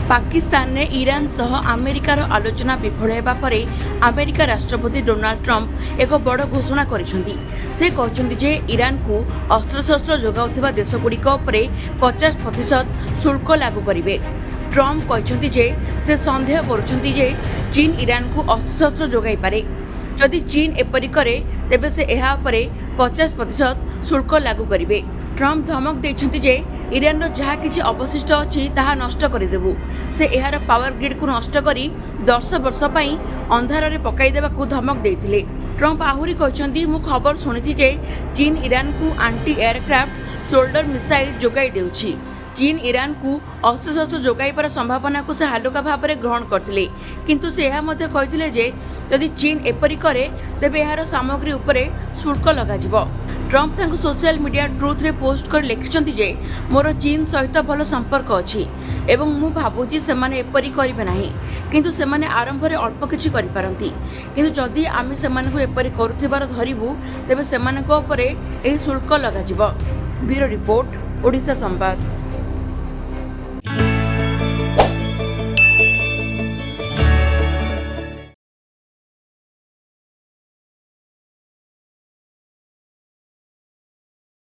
पाकिस्तान ने ईरान सह अमेरिकार आलोचना विफल होगा पर अमेरिका राष्ट्रपति डोनाल्ड ट्रंप एक बड़ घोषणा करिसेंती। से कहते जे ईरान को अस्त्रशस्त्र जोगाउथिबा देशगुड़िक उपरे 50% शुल्क लागू करेंगे। ट्रंप कहते जे से संदेह करुछंती जे चीन ईरान को अस्त्रशस्त्र जोगाई पारे। जदि चीन एपरी करे तेबे से एहा उपरे 50% शुल्क लागू करेंगे। ट्रंप धमक देइछंती जे ईरान जहाँ किसी अवशिष्ट अच्छी ताहा नष्ट करदेबु। से एहार पावर ग्रिड को नष्ट करी 10 वर्ष पई अंधार में पकाईदेवाकू धमक देइथिले। ट्रंप आहुरी कहते मु खबर शुणी जे चीन ईरान को आंटी एयरक्राफ्ट शोल्डर मिसाइल जोगाई देउछि। चीन ईरान को अस्त्रशस्त्र जोगाइबार संभावना को से हालुका भाव में ग्रहण करथिले, किंतु से यह मध्य कहिथिले जे यदि चीन एपरी करे तेबे एहार सामग्री उपरे शुल्क लगाजिबो। ट्रंप तांको सोशल मीडिया ट्रुथ रे पोस्ट कर लिखिसंती जे मोर चीन सहित भल संपर्क अछि एवं मु भाबुची सेमाने एपरी करिबे नाही, किंतु सेमाने आरंभ रे अल्प किछि करि पारंती, किंतु जदि आमी सेमानकु एपरी करुथिबार धरिबु तेबे सेमानक उपरे एही शुल्क लगाजिबो। ब्यूरो रिपोर्ट, ओडिशा संवाद।